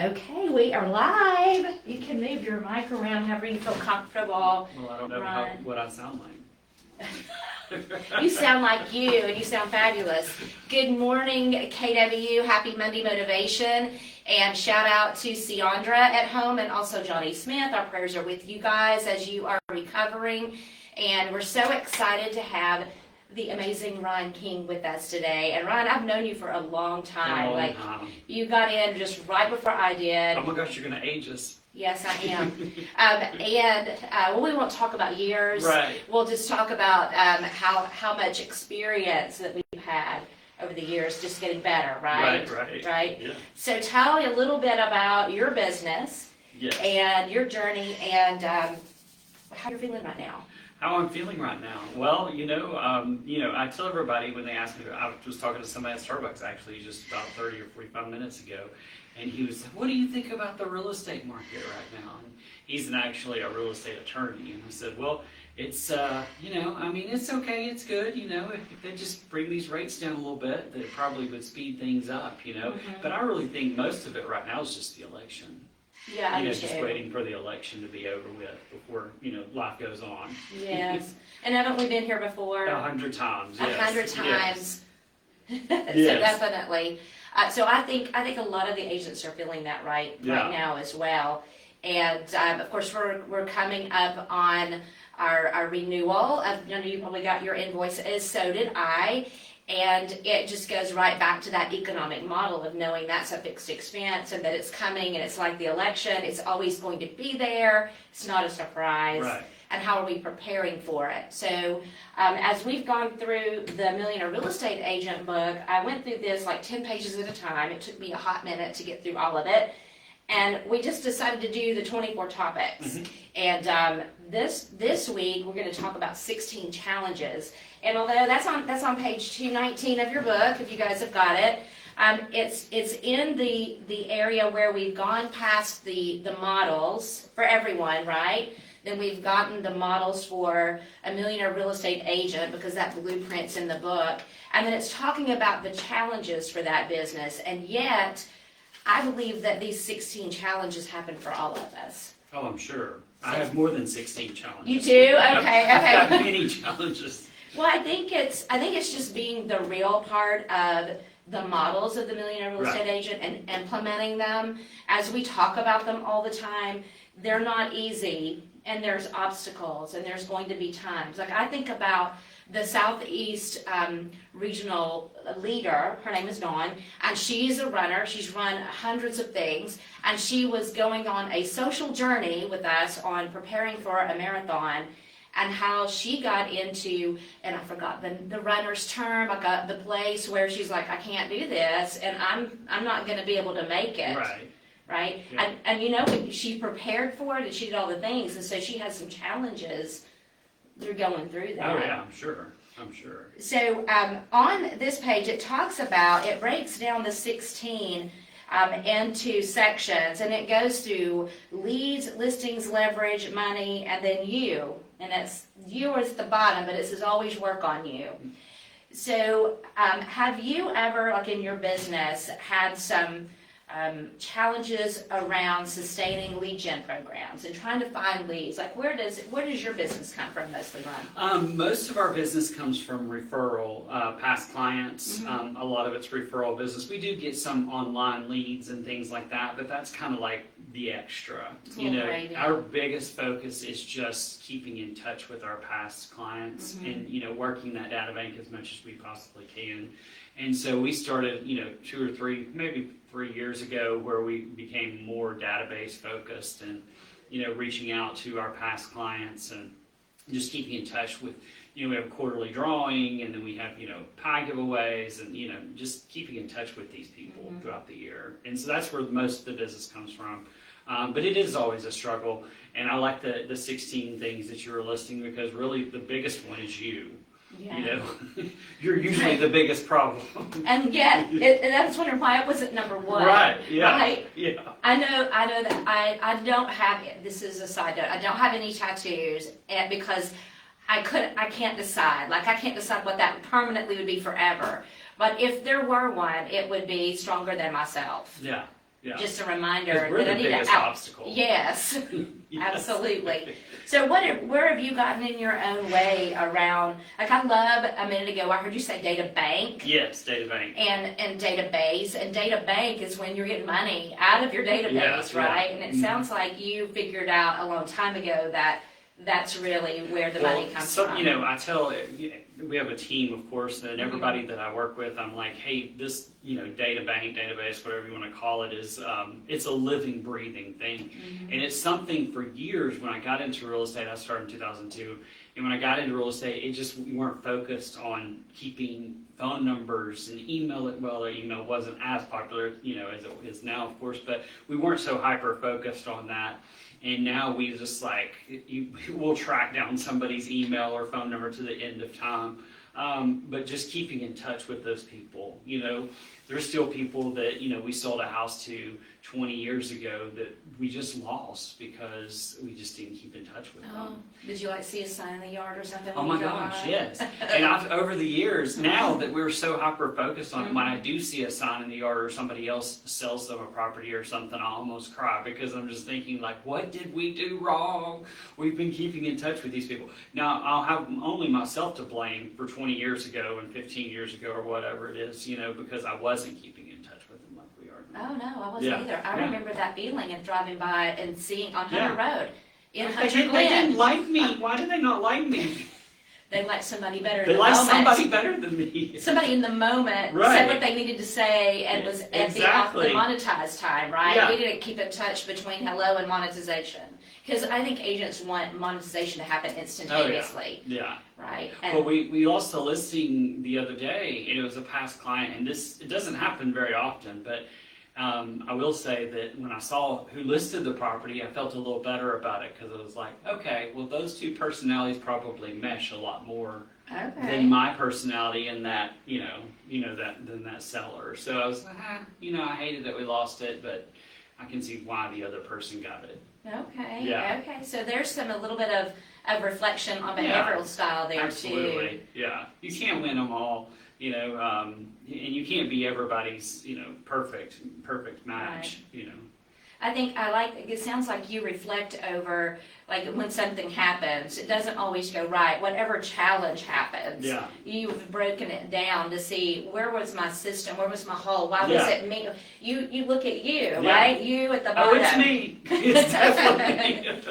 Okay, we are live. You can move your mic around however you feel comfortable. Well, I don't know what I sound like. You sound like you, and you sound fabulous. Good morning, KW. Happy Monday Motivation. And shout out to Ciandra at home and also Johnny Smith. Our prayers are with you guys as you are recovering. And we're so excited to have the amazing Ron King with us today. And Ron, I've known you for a long time. You got in just right before I did. Oh my gosh, you're going to age us. Yes, I am. Well, we won't talk about years. Right. We'll just talk about how much experience that we've had over the years, just getting better, right? Right. Yeah. So tell me a little bit about your business. Yes. And your journey and how you're feeling right now. How I'm feeling right now? Well, I tell everybody when they ask me, I was talking to somebody at Starbucks actually just about 30 or 45 minutes ago, and he was, what do you think about the real estate market right now? And he's actually a real estate attorney, and I said, well, it's, it's okay, it's good, if they just bring these rates down a little bit, they probably would speed things up, Mm-hmm. But I really think most of it right now is just the election. Yeah, I do just too. waiting for the election to be over with before, life goes on. Yes. And haven't we been here before? 100 times, yes. 100 times. Yes. So Yes. definitely. So I think a lot of the agents are feeling that right now as well. And of course we're coming up on our renewal. I know you probably got your invoices, so did I. And it just goes right back to that economic model of knowing that's a fixed expense and that it's coming and it's like the election. It's always going to be there. It's not a surprise. Right. And how are we preparing for it? So as we've gone through the Millionaire Real Estate Agent book, I went through this like 10 pages at a time. It took me a hot minute to get through all of it. And we just decided to do the 24 topics. Mm-hmm. And this week, we're going to talk about 16 challenges. And although that's on page 219 of your book, if you guys have got it, it's in the area where we've gone past the models for everyone, right? Then we've gotten the models for a millionaire real estate agent because that blueprint's in the book. And then it's talking about the challenges for that business. And yet, I believe that these 16 challenges happen for all of us. Oh, I'm sure. I have more than 16 challenges. You do? Okay. I have many challenges. Well, I think it's just being the real part of the models of the millionaire real estate agent and implementing them. As we talk about them all the time, they're not easy, and there's obstacles, and there's going to be times. Like I think about the Southeast regional leader, her name is Dawn, and she's a runner. She's run hundreds of things, and she was going on a social journey with us on preparing for a marathon, and how she got into, and I forgot the runner's term, I got the place where she's like, I can't do this, and I'm not going to be able to make it. Right? Yeah. And she prepared for it, and she did all the things, and so she has some challenges through going through that. Oh yeah, I'm sure. So on this page, it breaks down the 16 into sections, and it goes through leads, listings, leverage, money, and then you. And it's you is the bottom, but it says always work on you. So have you ever, like in your business, had some challenges around sustaining lead gen programs and trying to find leads? Like where does your business come from mostly, Ron? Most of our business comes from referral, past clients. Mm-hmm. A lot of it's referral business. We do get some online leads and things like that, but that's kind of like the extra. Our biggest focus is just keeping in touch with our past clients and working that data bank as much as we possibly can. And so we started, 2 or 3, maybe 3 years ago, where we became more database focused and, reaching out to our past clients and just keeping in touch with, we have quarterly drawing, and then we have, pie giveaways, and, just keeping in touch with these people throughout the year. And so that's where most of the business comes from. But it is always a struggle. And I like the 16 things that you were listing, because really the biggest one is you. Yeah. You're usually the biggest problem. And yet, and I was wondering why it wasn't number one. Right, yeah. Right? Yeah. I know that I don't have, this is a side note, I don't have any tattoos because I can't decide. Like I can't decide what that permanently would be forever. But if there were one, it would be stronger than myself. Yeah. Yeah. Just a reminder Because we're that the I need biggest to obstacle. Yes, Yes. absolutely. So where have you gotten in your own way around, like I love, a minute ago, I heard you say data bank Yes, data bank. and database, and data bank is when you're getting money out of your database, Yeah, right? yeah. And it sounds like you figured out a long time ago that that's really where the money comes from. You know, I tell, we have a team, of course, and everybody that I work with, I'm like, hey, this, you know, data bank, database, whatever you want to call it, is, it's a living, breathing thing. And it's something for years, when I got into real estate, I started in 2002, and when I got into real estate, it just, we weren't focused on keeping phone numbers and email. Well, email wasn't as popular, you know, as it is now, of course, but we weren't so hyper-focused on that. And now we just like, we'll track down somebody's email or phone number to the end of time. But just keeping in touch with those people, you know, there's still people that, you know, we sold a house to 20 years ago that we just lost because we just didn't keep in touch with them. Did you like see a sign in the yard or something? Oh my gosh, yes. And over the years, now that we're so hyper focused on it, when I do see a sign in the yard or somebody else sells them a property or something, I almost cry because I'm just thinking like, what did we do wrong? We've been keeping in touch with these people. Now, I'll have only myself to blame for 20 years ago and 15 years ago or whatever it is, you know, because I wasn't keeping in touch with them like we are now. Oh, no, I wasn't Yeah, either. I yeah. remember that feeling and driving by and seeing on Hunter Yeah. Road in They Hunter didn't Glen. like me. Why do they not like me? They like somebody better in They the like moment. somebody better than me. Somebody in the moment Right. said what they needed to say and was at Exactly. the monetized time, right? Yeah. We didn't keep in touch between hello and monetization. Because I think agents want monetization to happen instantaneously, Yeah. right? Well, we lost a listing the other day, and it was a past client, and it doesn't happen very often, but I will say that when I saw who listed the property, I felt a little better about it, because I was like, okay, well, those two personalities probably mesh a lot more than my personality and that, than that seller. So I was like, I hated that we lost it, but I can see why the other person got it. Okay, Yeah. okay. So there's a little bit of reflection on Yeah. behavioral style there Absolutely, too. yeah. You can't win them all, and you can't be everybody's, perfect match, I think it sounds like you reflect over, like when something happens, it doesn't always go right. Whatever challenge happens, Yeah. you've broken it down to see where was my system, where was my hole, why was Yeah. it me? You look at you, Yeah. right? You at the Oh, bottom. it's me. It's definitely me.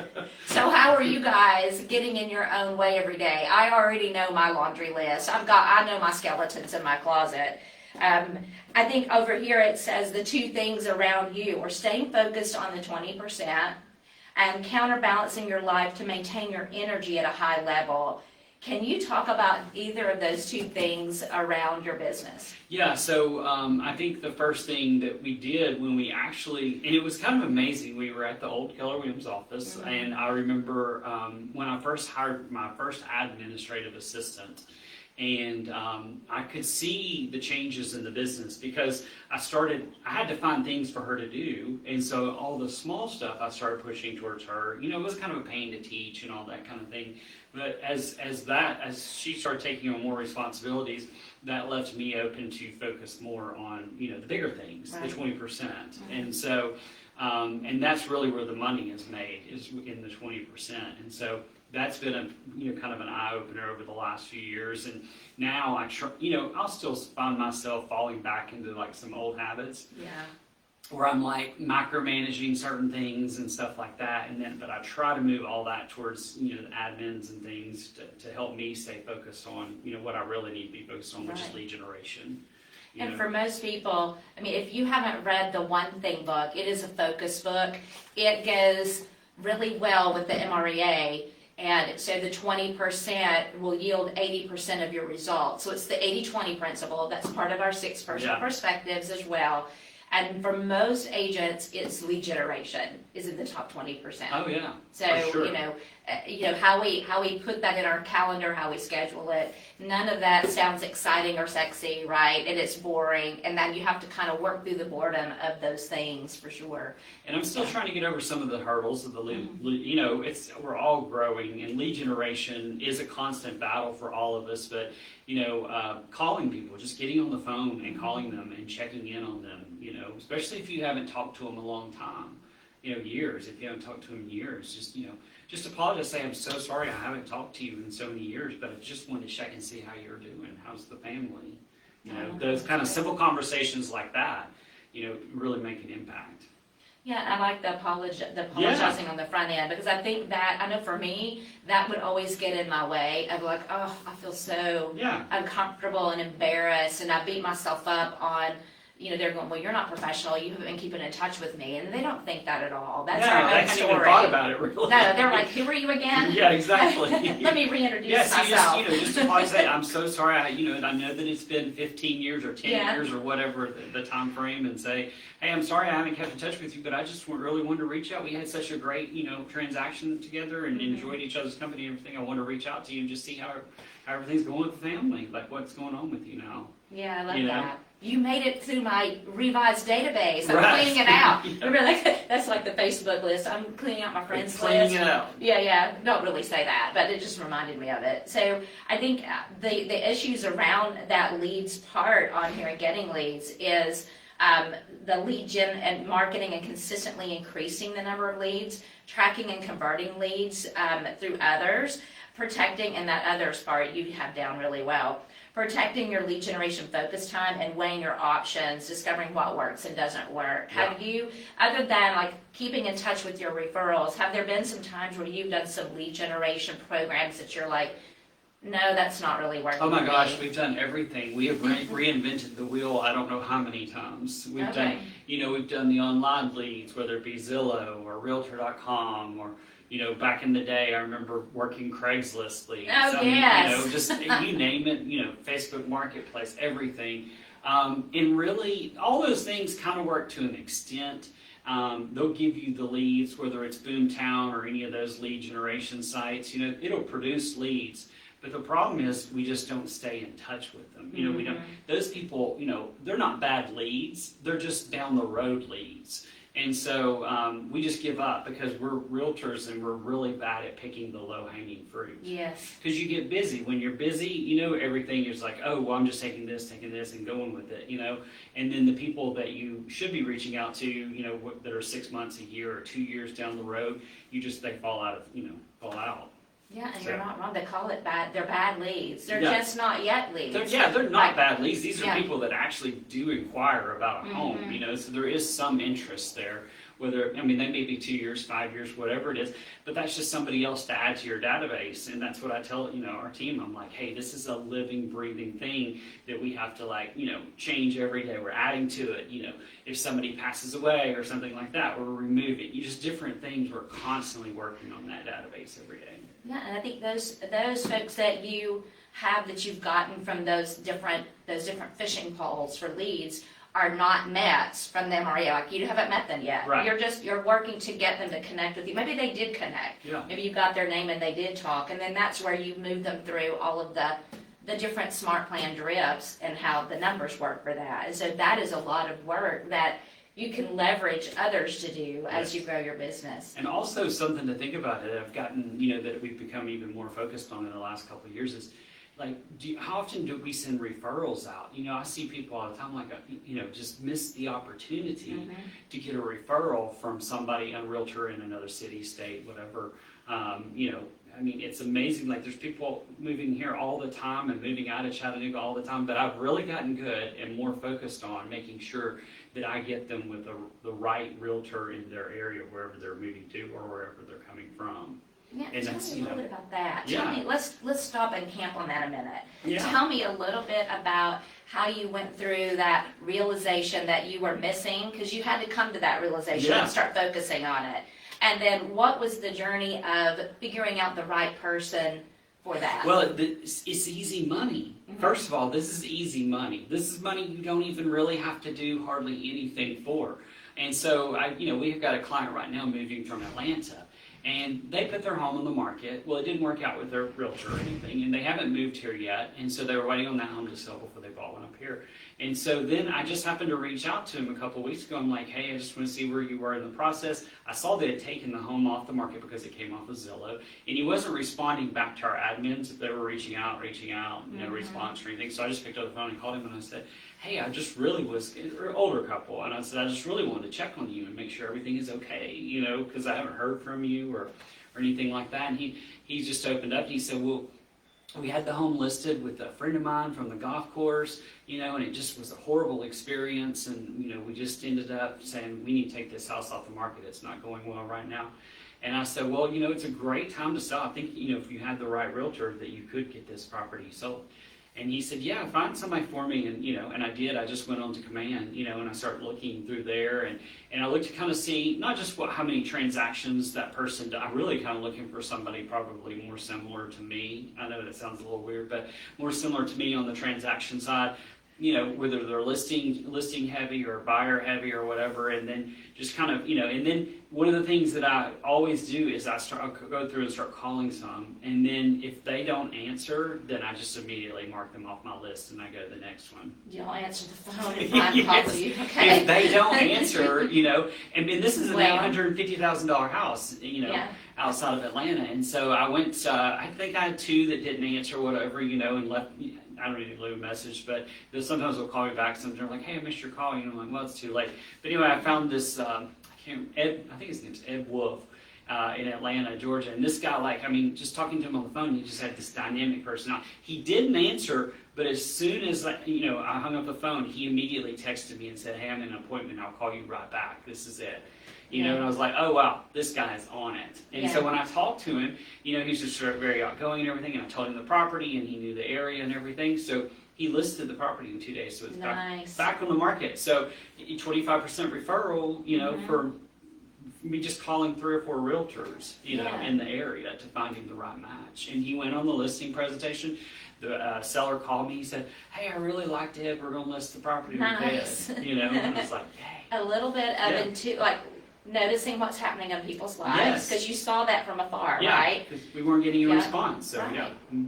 So how are you guys getting in your own way every day? I already know my laundry list. I know my skeletons in my closet. I think over here it says the two things around you are staying focused on the 20% and counterbalancing your life to maintain your energy at a high level. Can you talk about either of those two things around your business? Yeah, so I think the first thing that we did when we actually, and it was kind of amazing, we were at the old Keller Williams office, and I remember when I first hired my first administrative assistant, and I could see the changes in the business because I had to find things for her to do, and so all the small stuff I started pushing towards her. It was kind of a pain to teach and all that kind of thing, but as she started taking on more responsibilities, that left me open to focus more on, the bigger things, Right. the 20%, and so, and that's really where the money is made, is in the 20%, and so that's been kind of an eye-opener over the last few years. And now I'll still find myself falling back into like some old habits. Yeah. Where I'm like micromanaging certain things and stuff like that. But I try to move all that towards, the admins and things to help me stay focused on, what I really need to be focused on, which is Right. lead generation. And for most people, if you haven't read the One Thing book, it is a focus book. It goes really well with the MREA. And so the 20% will yield 80% of your results. So it's the 80-20 principle. That's part of our 6 personal perspectives as well. And for most agents, it's lead generation is in the top 20%. Oh yeah. So for sure. How we put that in our calendar, how we schedule it. None of that sounds exciting or sexy, right? And it's boring. And then you have to kind of work through the boredom of those things for sure. And I'm still trying to get over some of the hurdles of the lead. We're all growing, and lead generation is a constant battle for all of us. But calling people, just getting on the phone and calling them and checking in on them, especially if you haven't talked to them a long time, years. If you haven't talked to them in years, just apologize, say, I'm so sorry I haven't talked to you in so many years, but I just wanted to check and see how you're doing. How's the family? Those kind of simple conversations like that, really make an impact. Yeah, I like the apologizing on the front end, because I think that, I know for me, that would always get in my way of like, oh, I feel so uncomfortable and embarrassed, and I beat myself up on, they're going, well, you're not professional, you haven't been keeping in touch with me, and they don't think that at all. That's our own story. Even thought about it, really. No, they're like, who are you again? Yeah, exactly. Let me reintroduce myself. Just apologize, say, I'm so sorry, and I know that it's been 15 years or 10 years or whatever the time frame, and say, hey, I'm sorry I haven't kept in touch with you, but I just really wanted to reach out. We had such a great, transaction together and enjoyed each other's company and everything. I wanted to reach out to you and just see how everything's going with the family, like what's going on with you now. Yeah, I love that. You made it through my revised database. I'm cleaning it out. Remember, that's like the Facebook list. I'm cleaning out my friends list. Cleaning it out. Yeah. Don't really say that, but it just reminded me of it. So I think the issues around that leads part on here and getting leads is the lead gen and marketing and consistently increasing the number of leads, tracking and converting leads through others, protecting, and that others part you have down really well. Protecting your lead generation focus time and weighing your options, discovering what works and doesn't work. Have you, other than like keeping in touch with your referrals, have there been some times where you've done some lead generation programs that you're like, no, that's not really working? Oh my gosh, we've done everything. We have reinvented the wheel I don't know how many times. We've done, we've done the online leads, whether it be Zillow or Realtor.com or back in the day, I remember working Craigslist leads. Just you name it, Facebook Marketplace, everything. And really, all those things kind of work to an extent. They'll give you the leads, whether it's Boomtown or any of those lead generation sites. It'll produce leads. But the problem is we just don't stay in touch with them. We don't. Those people, they're not bad leads. They're just down the road leads. And so we just give up because we're realtors and we're really bad at picking the low-hanging fruit. Yes. Because you get busy. When you're busy, everything is like, oh, well, I'm just taking this, and going with it, And then the people that you should be reaching out to, that are 6 months, a year, or 2 years down the road, they fall out. Yeah, and you're not wrong. They call it bad. They're bad leads. They're just not yet leads. They're not bad leads. These are people that actually do inquire about a home, so there is some interest there. They may be 2 years, 5 years, whatever it is, but that's just somebody else to add to your database. And that's what I tell, our team. I'm like, hey, this is a living, breathing thing that we have to change every day. We're adding to it. If somebody passes away or something like that, we're removing. Just different things. We're constantly working on that database every day. Yeah, and I think those folks that you have that you've gotten from those different fishing poles for leads are not met from them already. Like you haven't met them yet. Right. You're working to get them to connect with you. Maybe they did connect. Yeah. Maybe you got their name and they did talk, and then that's where you move them through all of the different smart plan drips and how the numbers work for that. And so that is a lot of work that you can leverage others to do as you grow your business. And also something to think about that I've gotten, that we've become even more focused on in the last couple of years is, how often do we send referrals out? I see people all the time just miss the opportunity to get a referral from somebody, a realtor in another city, state, whatever. It's amazing. There's people moving here all the time and moving out of Chattanooga all the time, but I've really gotten good and more focused on making sure that I get them with the right realtor in their area, wherever they're moving to or wherever they're coming from. Yeah, and tell me a little bit about that. Yeah. Tell me, let's stop and camp on that a minute. Yeah. Tell me a little bit about how you went through that realization that you were missing, because you had to come to that realization and start focusing on it. And then what was the journey of figuring out the right person for that? Well, it's easy money. First of all, this is easy money. This is money you don't even really have to do hardly anything for. And so, we've got a client right now moving from Atlanta. And they put their home on the market. Well, it didn't work out with their realtor or anything, and they haven't moved here yet. And so they were waiting on that home to sell before they bought one up here. And so then I just happened to reach out to him a couple of weeks ago. I'm like, hey, I just want to see where you were in the process. I saw they had taken the home off the market because it came off of Zillow. And he wasn't responding back to our admins if they were reaching out, no response or anything. So I just picked up the phone and called him and I said, hey, I just really was, or older couple, and I said, I just really wanted to check on you and make sure everything is okay, you know, because I haven't heard from you or anything like that. And he just opened up and he said, well, we had the home listed with a friend of mine from the golf course, you know, and it just was a horrible experience. And, you know, we just ended up saying, we need to take this house off the market. It's not going well right now. And I said, well, you know, it's a great time to sell. I think, you know, if you had the right realtor that you could get this property sold. And he said, yeah, find somebody for me. And, you know, and I did. I just went on to Command, you know, and I started looking through there. And I looked to kind of see not just how many transactions that person did. I'm really kind of looking for somebody probably more similar to me. I know that sounds a little weird, but more similar to me on the transaction side. You know, whether they're listing heavy or buyer heavy or whatever, and then just kind of, you know, and then one of the things that I always do is I'll go through and start calling some, and then if they don't answer, then I just immediately mark them off my list and I go to the next one. You don't answer the phone and find property, okay? If they don't answer, you know, and this is an $850,000 house, you know, outside of Atlanta, and so I went, I think I had 2 that didn't answer, whatever, you know, and left. I don't even leave a message, but sometimes they'll call me back. Sometimes they're like, "Hey, I missed your call." You know, I'm like, "Well, it's too late." But anyway, I found this. I think his name's Ed Wolf in Atlanta, Georgia. And this guy, like, I mean, just talking to him on the phone, he just had this dynamic personality. He didn't answer, but as soon as I hung up the phone, he immediately texted me and said, "Hey, I'm in an appointment. I'll call you right back. This is it." You know, and I was like, oh, wow, this guy is on it. And so when I talked to him, you know, he's just sort of very outgoing and everything, and I told him the property, and he knew the area and everything. So he listed the property in 2 days, so it's back on the market. So 25% referral, you know, for me just calling 3 or 4 realtors, you know, in the area to find him the right match. And he went on the listing presentation. The seller called me. He said, "Hey, I really liked it. We're going to list the property with this." You know, and I was like, "Yay." A little bit of noticing what's happening in people's lives, because you saw that from afar, right? Because we weren't getting a response. So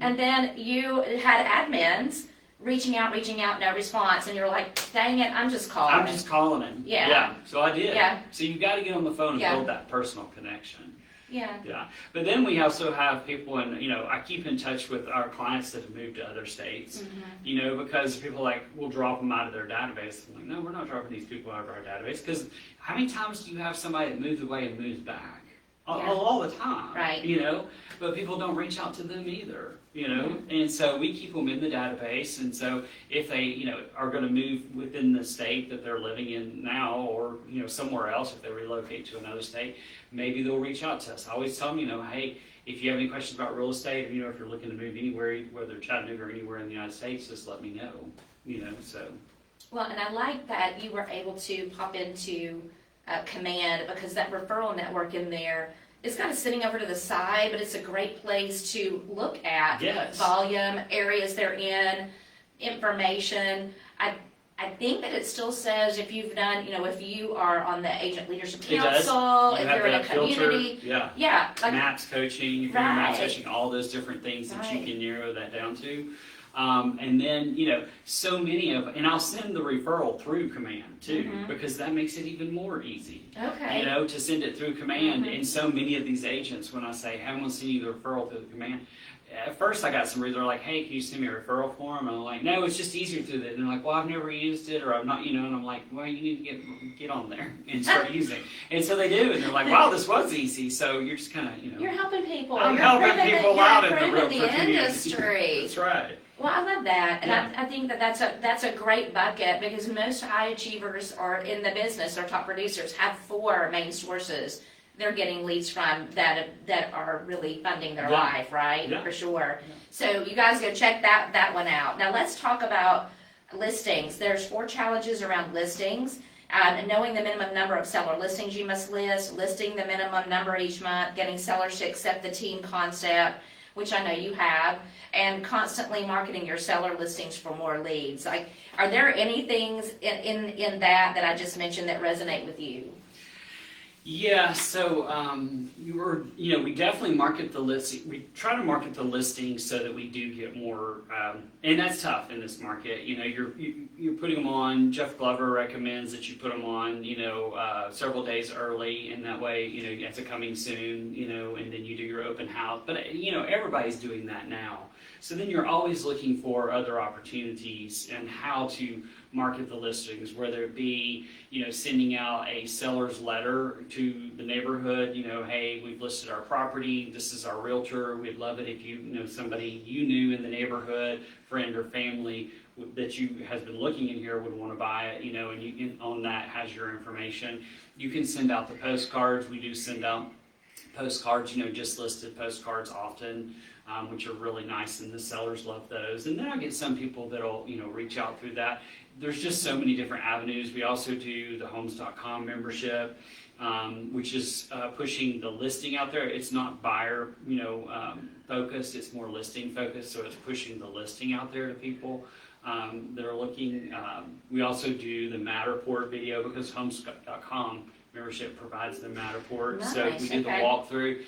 And then you had admins reaching out, no response, and you're like, "Dang it, I'm just calling." I'm just calling him. Yeah. So I did. Yeah. So you got to get on the phone and build that personal connection. Yeah. But then we also have people, and, you know, I keep in touch with our clients that have moved to other states, you know, because people will drop them out of their database. I'm like, no, we're not dropping these people out of our database, because how many times do you have somebody that moves away and moves back? All the time, right? You know, but people don't reach out to them either, you know, and so we keep them in the database. And so if they, you know, are going to move within the state that they're living in now, or, you know, somewhere else, if they relocate to another state, maybe they'll reach out to us. I always tell them, you know, hey, if you have any questions about real estate, or, you know, if you're looking to move anywhere, whether Chattanooga or anywhere in the United States, just let me know, you know, so. Well, and I like that you were able to pop into Command, because that referral network in there is kind of sitting over to the side, but it's a great place to look at volume, areas they're in, information. I think that it still says if you've done, you know, if you are on the Agent Leadership Council, if you're in a community. Like maps coaching, if you're in maps coaching, all those different things that you can narrow that down to. And then, you know, so many and I'll send the referral through Command too, because that makes it even more easy. Okay. You know, to send it through Command. And so many of these agents, when I say, hey, I'm going to send you the referral through the Command, at first I got some reasons, they're like, hey, can you send me a referral form? And I'm like, no, it's just easier through that. And they're like, well, I've never used it, or I'm not, you know, and I'm like, well, you need to get on there and start using it. And so they do, and they're like, wow, this was easy. So you're just kind of, you know. You're helping people. I'm helping people out in the realtor industry. That's right. Well, I love that, and I think that's a great bucket, because most high achievers are in the business, or top producers have 4 main sources they're getting leads from that are really funding their life, right? For sure. So you guys go check that one out. Now let's talk about listings. There's 4 challenges around listings. Knowing the minimum number of seller listings you must list, listing the minimum number each month, getting sellers to accept the team concept, which I know you have, and constantly marketing your seller listings for more leads. Like, are there any things in that I just mentioned that resonate with you? Yeah, so we definitely market the listing. We try to market the listings so that we do get more, and that's tough in this market. You know, you're putting them on. Jeff Glover recommends that you put them on, you know, several days early, and that way, you know, it's a coming soon, you know, and then you do your open house. But you know, everybody's doing that now. So then you're always looking for other opportunities and how to market the listings, whether it be, sending out a seller's letter to the neighborhood, hey, we've listed our property, this is our realtor, we'd love it if you know somebody you knew in the neighborhood, friend or family that has been looking in here would want to buy it, and you can own that, has your information. You can send out the postcards. We do send out postcards, just listed postcards often, which are really nice, and the sellers love those. And then I get some people that'll, reach out through that. There's just so many different avenues. We also do the homes.com membership, which is pushing the listing out there. It's not buyer, focused. It's more listing focused. So it's pushing the listing out there to people that are looking. We also do the Matterport video because homes.com membership provides the Matterport. Nice, so we do the walkthrough.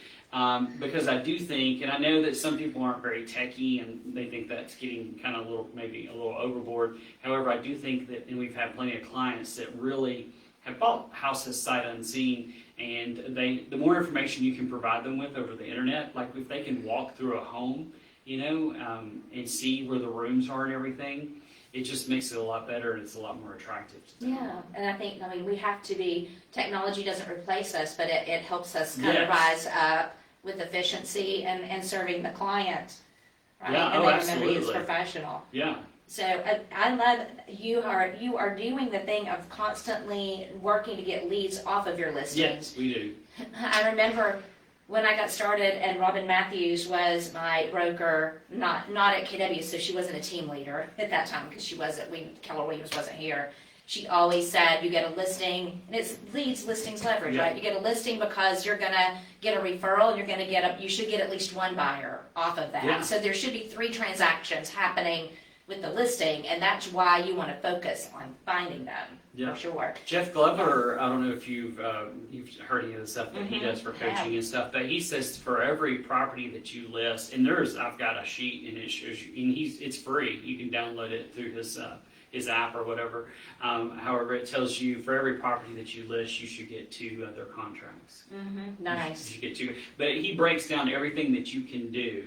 Because I do think, and I know that some people aren't very techy and they think that's getting kind of maybe a little overboard. However, I do think that, and we've had plenty of clients that really have bought houses sight unseen, and the more information you can provide them with over the internet, like if they can walk through a home, and see where the rooms are and everything, it just makes it a lot better and it's a lot more attractive to them. Yeah, and I think, we have to be, technology doesn't replace us, but it helps us kind of rise up with efficiency and serving the client, right? Yeah, and then absolutely. remember, he's professional. Yeah. So I love you are doing the thing of constantly working to get leads off of your listings. Yes, we do. I remember when I got started, and Robin Matthews was my broker, not at KW, so she wasn't a team leader at that time because Keller Williams wasn't here. She always said, you get a listing, and it's leads, listings, leverage, right? You get a listing because you're gonna get a referral, and you should get at least one buyer off of that. Yeah. So there should be 3 transactions happening with the listing, and that's why you want to focus on finding them. Yeah. For sure. Jeff Glover, I don't know if you've heard any of the stuff that he does for coaching Yeah. and stuff, but he says for every property that you list, and I've got a sheet and it shows you, and it's free. You can download it through his app or whatever. However, it tells you for every property that you list, you should get 2 other contracts. Nice. You get 2, but he breaks down everything that you can do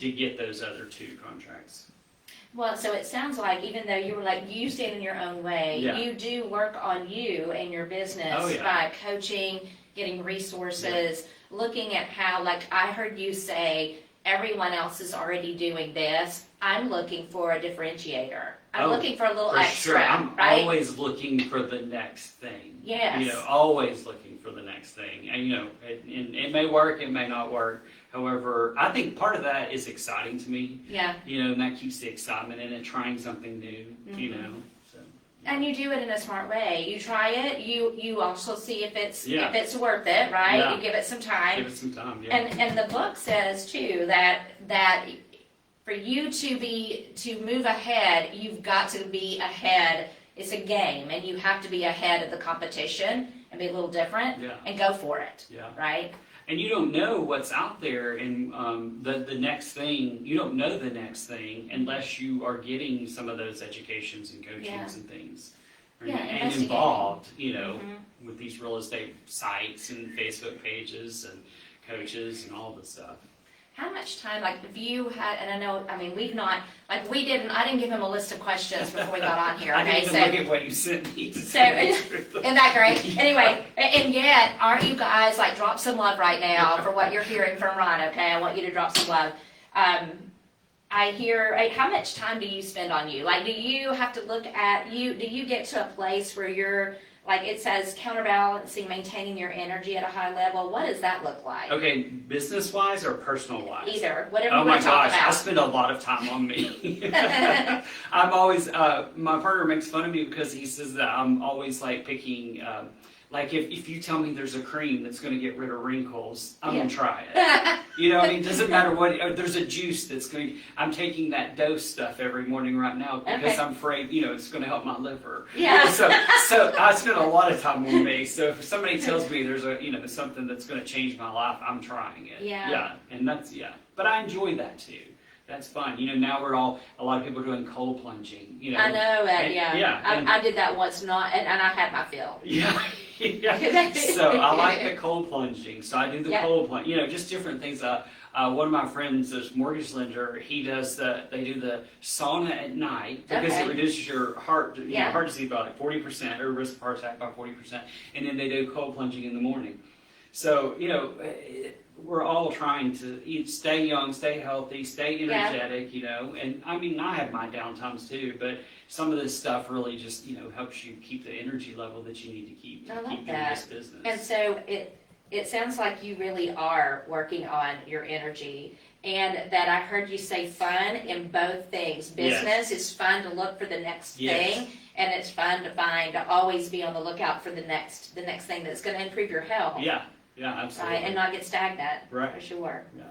to get those other 2 contracts. Well, so it sounds like even though you were like, you stand in your own way, you do work on you and your business by coaching, getting resources, looking at how, like I heard you say, everyone else is already doing this. I'm looking for a differentiator. I'm looking for a little extra. Sure. I'm right? always looking for the next thing. Yes. Always looking for the next thing. And, it may work, it may not work. However, I think part of that is exciting to me. Yeah. And that keeps the excitement in it, trying something new, So. And you do it in a smart way. You try it. You also see if it's worth it, right? Yeah. You give it some time. Give it some time, yeah. And the book says too that for you to move ahead, you've got to be ahead. It's a game, and you have to be ahead of the competition and be a little different and go for it. Yeah. Right. And you don't know what's out there, and the next thing, you don't know the next thing unless you are getting some of those educations and coachings and things. Yeah, and involved, with these real estate sites and Facebook pages and coaches and all this stuff. How much time, like, if you had, and I didn't give him a list of questions before we got on here, I okay? didn't even look at what you sent me. Isn't that great? Anyway, and yet, aren't you guys, like, drop some love right now for what you're hearing from Ron, okay? I want you to drop some love. I hear, how much time do you spend on you? Like, do you have to look at, do you get to a place where you're, like it says, counterbalancing, maintaining your energy at a high level? What does that look like? Okay, business-wise or personal-wise? Either, whatever you Oh my want to talk gosh, about. I spend a lot of time on me. I'm always, my partner makes fun of me because he says that I'm always like picking, like if you tell me there's a cream that's going to get rid of wrinkles, I'm going to try it. It doesn't matter what, there's a juice that's I'm taking that dose stuff every morning right now because I'm afraid, it's going to help my liver. Yeah. So I spend a lot of time on me. So if somebody tells me there's something that's going to change my life, I'm trying it. Yeah. And but I enjoy that too. That's fun. Now a lot of people are doing cold plunging. I know that, I I did that once, and I had my fill. Yeah. Yeah. So I like the cold plunging. So I do the Yep. cold plunge. You know, just different things. One of my friends, this mortgage lender, they do the sauna at night because Okay. it reduces your heart Yeah. heart disease by like 40% or risk of heart attack by 40%, and then they do cold plunging in the morning. So we're all trying to stay young, stay healthy, stay energetic, and I mean, I have my downtimes too, but some of this stuff really just, helps you keep the energy level that you need to keep I like doing that. this business. And so it sounds like you really are working on your energy, and that I heard you say fun in both things. Business is fun to look for the next thing, and it's fun to always be on the lookout for the next thing that's going to improve your health. Yeah, absolutely. Right, and not get stagnant. Right. For sure. Yeah.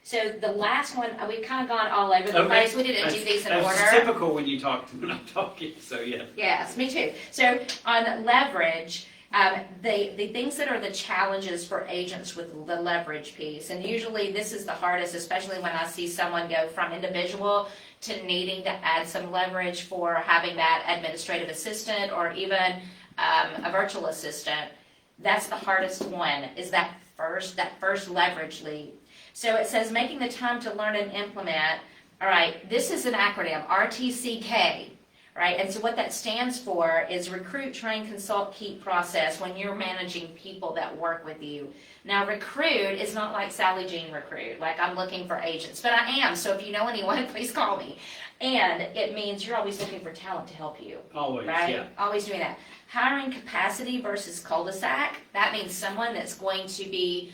So the last one, we've kind of gone all over the place. We didn't do these in order. That's typical when I'm talking, so yeah. Yes, me too. So on leverage, the things that are the challenges for agents with the leverage piece, and usually this is the hardest, especially when I see someone go from individual to needing to add some leverage for having that administrative assistant or even a virtual assistant. That's the hardest one, is that first leverage lead. So it says making the time to learn and implement. All right, this is an acronym, RTCK, right? And so what that stands for is recruit, train, consult, keep process when you're managing people that work with you. Now, recruit is not like Sally Jean recruit, like I'm looking for agents, but I am. So if you know anyone, please call me. And it means you're always looking for talent to help you. Always, right? yeah. Always doing that. Hiring capacity versus cul-de-sac. That means someone that's going to be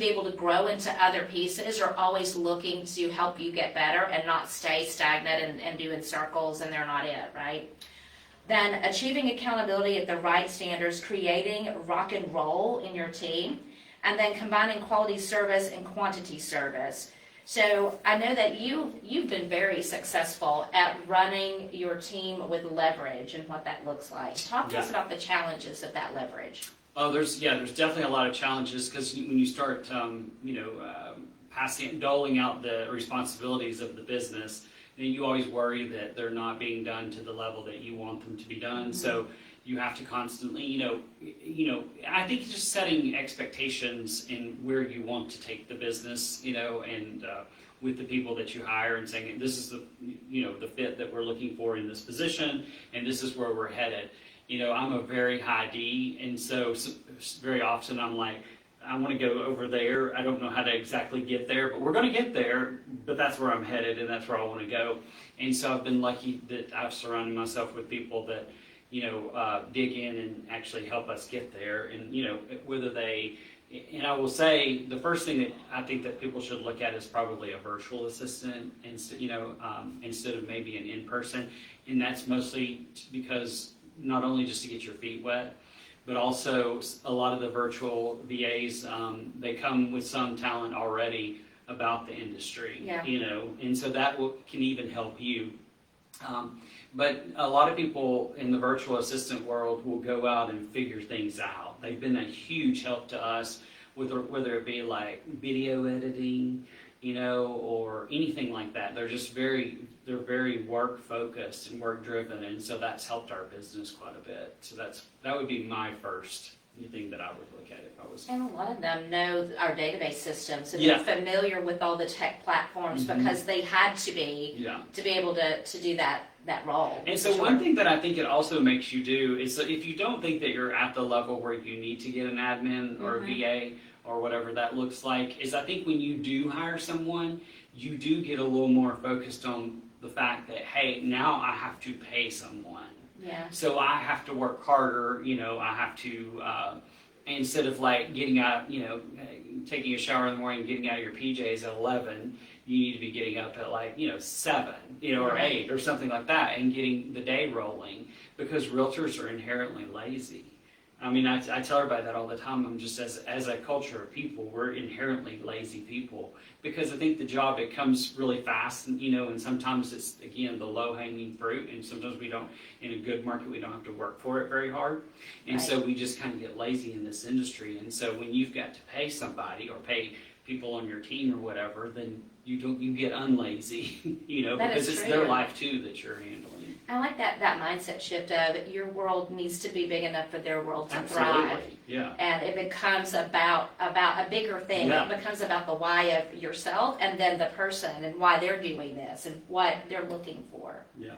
able to grow into other pieces, or always looking to help you get better and not stay stagnant and doing circles and they're not it, right? Then achieving accountability at the right standards, creating rock and roll in your team, and then combining quality service and quantity service. So I know that you've been very successful at running your team with leverage and what that looks like. Talk to us about the challenges of that leverage. Oh, there's definitely a lot of challenges because when you start, doling out the responsibilities of the business, you always worry that they're not being done to the level that you want them to be done. Mm-hmm. So you have to constantly, I think just setting expectations in where you want to take the business, and with the people that you hire, and saying this is the fit that we're looking for in this position, and this is where we're headed. I'm a very high D, and so very often I'm like, I want to go over there. I don't know how to exactly get there, but we're going to get there, but that's where I'm headed, and that's where I want to go. And so I've been lucky that I've surrounded myself with people that, dig in and actually help us get there. And, whether and I will say the first thing that I think that people should look at is probably a virtual assistant, instead of maybe an in-person. And that's mostly because not only just to get your feet wet, but also a lot of the virtual VAs, they come with some talent already about the industry, and so that can even help you. But a lot of people in the virtual assistant world will go out and figure things out. They've been a huge help to us, whether it be like video editing, or anything like that. They're just very work focused and work driven, and so that's helped our business quite a bit. So that would be my first thing that I would look at if I was. And a lot of them know our database systems, and they're familiar with all the tech platforms, mm-hmm. because they had to be to be able to do that role. And so one thing that I think it also makes you do is that if you don't think that you're at the level where you need to get an admin or mm-hmm. a VA or whatever that looks like, is I think when you do hire someone, you do get a little more focused on the fact that, hey, now I have to pay someone. Yeah. So I have to work harder, I have to, instead of like getting out, taking a shower in the morning and getting out of your PJs at 11, you need to be getting up at like, 7, or 8 or something like that, and getting the day rolling, because realtors are inherently lazy. I mean, I tell everybody that all the time. I'm just, as a culture of people, we're inherently lazy people, because I think the job, it comes really fast, and and sometimes it's, again, the low-hanging fruit, and sometimes we don't, in a good market, we don't have to work for it very hard, and so we just kind of get lazy in this industry. And so when you've got to pay somebody or pay people on your team or whatever, then you get unlazy, because it's their life too that you're handling. I like that mindset shift of your world needs to be big enough for their world to thrive. Absolutely, yeah. And it becomes about a bigger thing. Yeah. It becomes about the why of yourself and then the person and why they're doing this and what they're looking for. Yeah.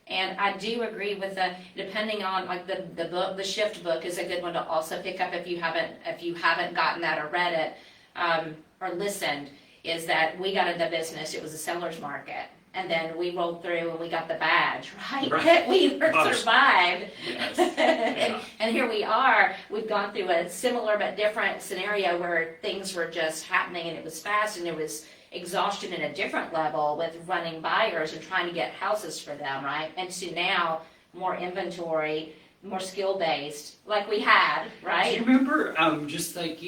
And I do agree with depending on like the book, the Shift book is a good one to also pick up if you haven't gotten that or read it or listened, is that we got into business, it was a seller's market. And then we rolled through and we got the badge, right? We survived. Yes. And here we are. We've gone through a similar but different scenario where things were just happening and it was fast and there was exhaustion at a different level with running buyers and trying to get houses for them, right? And to now more inventory, more skill-based, like we had, right? Do you remember, just like,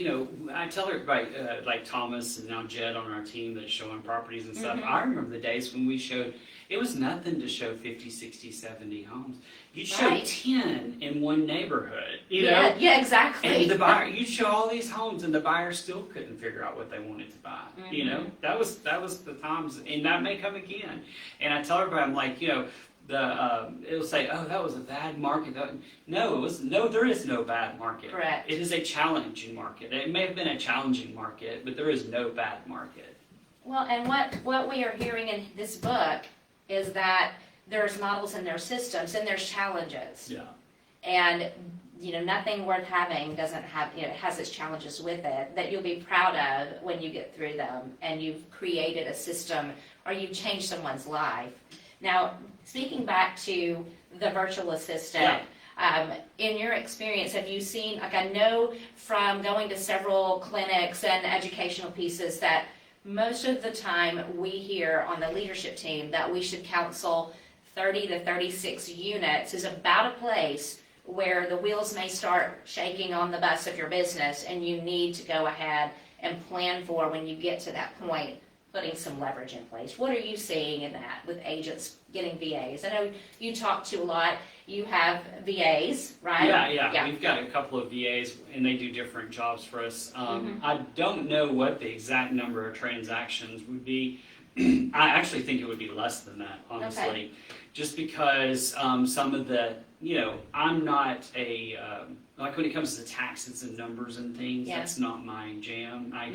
I tell everybody, like Thomas and now Jed on our team that's showing properties and stuff, I remember the days when we showed, it was nothing to show 50, 60, 70 homes. You'd show 10 in one neighborhood, you know? Yeah, exactly. And the buyer, you'd show all these homes and the buyer still couldn't figure out what they wanted to buy, you know? That was the times, and that may come again. And I tell everybody, I'm like, it'll say, oh, that was a bad market. No, there is no bad market. Correct. It is a challenging market. It may have been a challenging market, but there is no bad market. Well, and what we are hearing in this book is that there's models and there's systems and there's challenges. Yeah. And, nothing worth having doesn't have, it has its challenges with it that you'll be proud of when you get through them and you've created a system or you've changed someone's life. Now, speaking back to the virtual assistant, in your experience, have you seen, like I know from going to several clinics and educational pieces that most of the time we hear on the leadership team that we should counsel 30 to 36 units is about a place where the wheels may start shaking on the bus of your business and you need to go ahead and plan for when you get to that point, putting some leverage in place. What are you seeing in that with agents getting VAs? I know you talk to a lot. You have VAs, right? Yeah. We've got a couple of VAs, and they do different jobs for us. I don't know what the exact number of transactions would be. I actually think it would be less than that, honestly. Okay. Just because some of the, I'm not like when it comes to taxes and numbers and things, that's not my jam. I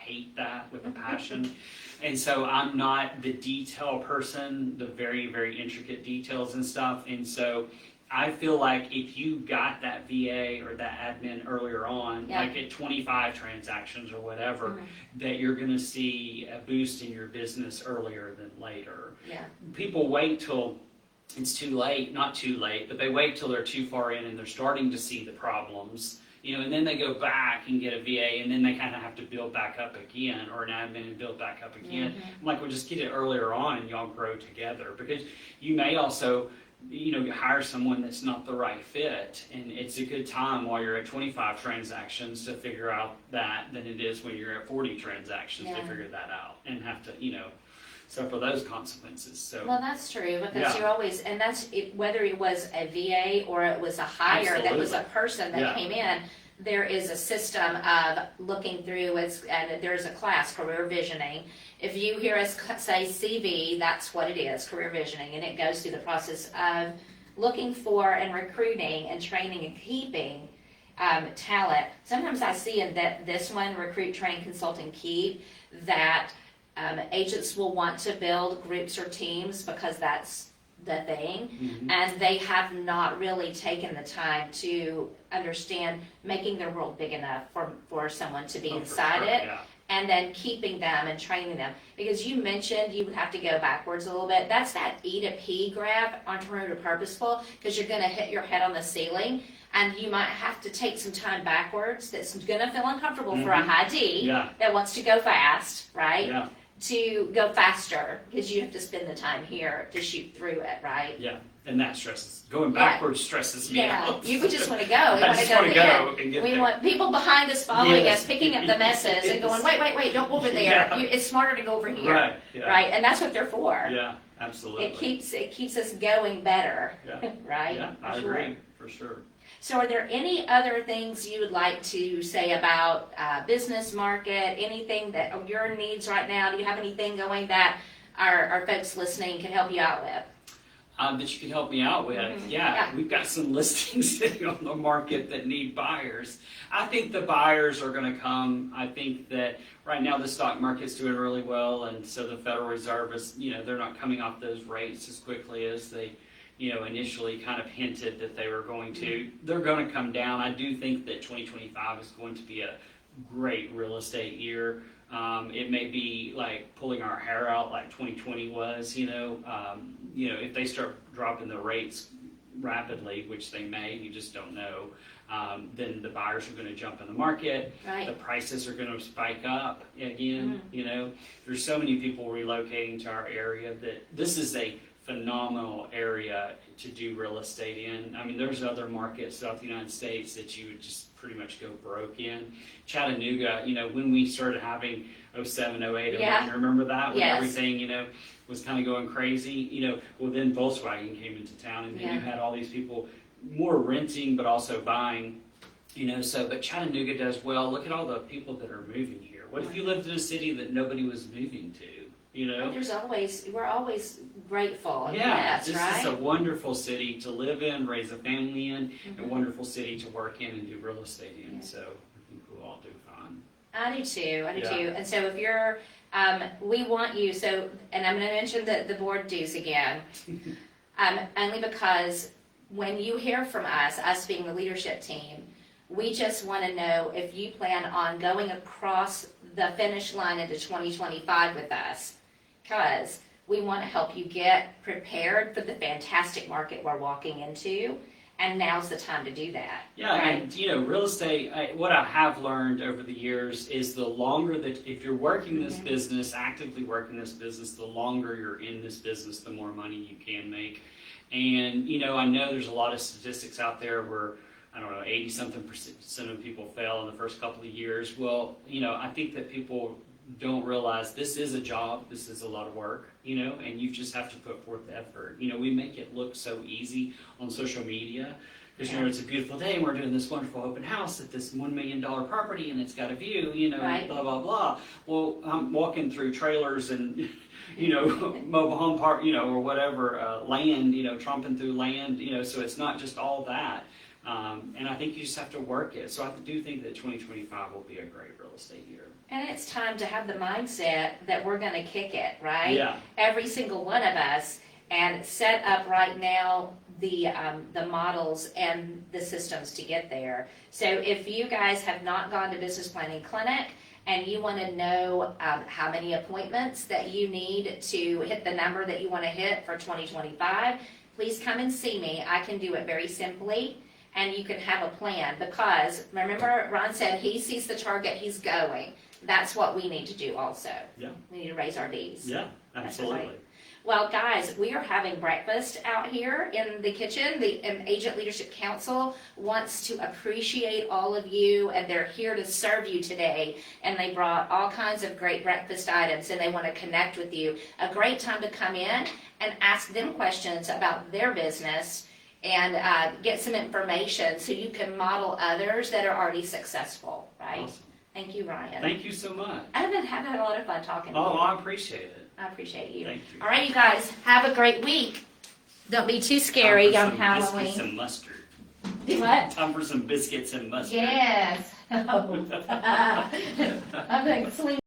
hate that with a passion. And so I'm not the detail person, the very, very intricate details and stuff. And so I feel like if you got that VA or that admin earlier on, like at 25 transactions or whatever, that you're going to see a boost in your business earlier than later. Yeah. People wait till it's too late, not too late, but they wait till they're too far in and they're starting to see the problems, and then they go back and get a VA and then they kind of have to build back up again, or an admin and build back up again. I'm like, well, just get it earlier on and y'all grow together, because you may also, hire someone that's not the right fit, and it's a good time while you're at 25 transactions to figure out that than it is when you're at 40 transactions to figure that out and have to, suffer those consequences. So well, that's true, because you're always, and that's it, whether it was a VA or it was a hire that was a person that came in, there is a system of looking through, and there's a class, career visioning. If you hear us say CV, that's what it is, career visioning, and it goes through the process of looking for and recruiting and training and keeping talent. Sometimes I see in this one, recruit, train, consult, and keep, that agents will want to build groups or teams because that's the thing, and they have not really taken the time to understand making their world big enough for someone to be inside it, and then keeping them and training them. Because you mentioned you would have to go backwards a little bit. That's that E to P grab, entrepreneur to purposeful, because you're going to hit your head on the ceiling, and you might have to take some time backwards. That's going to feel uncomfortable for a high D that wants to go fast, right? Yeah. To go faster, because you have to spend the time here to shoot through it, right? Yeah, and that stresses. Going backwards stresses me out. You just want to go. We want to go and get there. Want people behind us following us, picking up the messes and going, wait, don't go over there. It's smarter to go over here, right? And that's what they're for. Yeah, absolutely. It keeps us going better, right? Yeah, I agree, for sure. So are there any other things you would like to say about business market, anything that your needs right now? Do you have anything going that our folks listening can help you out with? that you could help me out with. Yeah, we've got some listings sitting on the market that need buyers. I think the buyers are going to come. I think that right now the stock market's doing really well, and so the Federal Reserve is, they're not coming off those rates as quickly as they, initially kind of hinted that they were going to. They're going to come down. I do think that 2025 is going to be a great real estate year. It may be like pulling our hair out like 2020 was, if they start dropping the rates rapidly, which they may, you just don't know, then the buyers are going to jump in the market. Right. The prices are going to spike up again. There's so many people relocating to our area that this is a phenomenal area to do real estate in. I mean, there's other markets throughout the United States that you would just pretty much go broke in. Chattanooga, when we started having 07, 08, Yeah. remember that? When Yes. everything, was kind of going crazy, well then Volkswagen came into town, and then you had all these people more renting but also buying, but Chattanooga does well. Look at all the people that are moving here. What if you lived in a city that nobody was moving to? We're always grateful and Yeah, blessed, this right? is a wonderful city to live in, raise a family in, a wonderful city to work in and do real estate in. So I think we'll all do fine. I do too. Yeah. And so if you're, we want you. So, and I'm going to mention the board dues again, only because when you hear from us being the leadership team, we just want to know if you plan on going across the finish line into 2025 with us, because we want to help you get prepared for the fantastic market we're walking into, and now's the time to do that. Yeah, right? and real estate, what I have learned over the years is the longer that, if you're working this business, actively working this business, the longer you're in this business, the more money you can make. And, I know there's a lot of statistics out there where, 80-something% of people fail in the first couple of years. Well, I think that people don't realize this is a job, this is a lot of work, and you just have to put forth the effort. We make it look so easy on social media because, it's a beautiful day and we're doing this wonderful open house at this $1 million property and it's got a view, Right. blah, blah, blah. Well, I'm walking through trailers and, mobile home park, or whatever, land, tromping through land, so it's not just all that. And I think you just have to work it. So I do think that 2025 will be a great real estate year. And it's time to have the mindset that we're going to kick it, right? Yeah. Every single one of us, and set up right now the models and the systems to get there. So if you guys have not gone to Business Planning Clinic and you want to know how many appointments that you need to hit the number that you want to hit for 2025, please come and see me. I can do it very simply. And you can have a plan, because remember Ron said he sees the target, he's going. That's what we need to do also. Yeah. We need to raise our Ds. Yeah, absolutely. Right. Well, guys, we are having breakfast out here in the kitchen. The Agent Leadership Council wants to appreciate all of you, and they're here to serve you today. And they brought all kinds of great breakfast items, and they want to connect with you. A great time to come in and ask them questions about their business and get some information so you can model others that are already successful, right? Awesome. Thank you, Ryan. Thank you so much. I've had a lot of fun talking to you. Oh, I appreciate it. I appreciate you. Thank you. All right, you guys, have a great week. Don't be too scary on Halloween. Biscuits and mustard. Do what? Time for some biscuits and mustard. Yes. I'm going to sleep.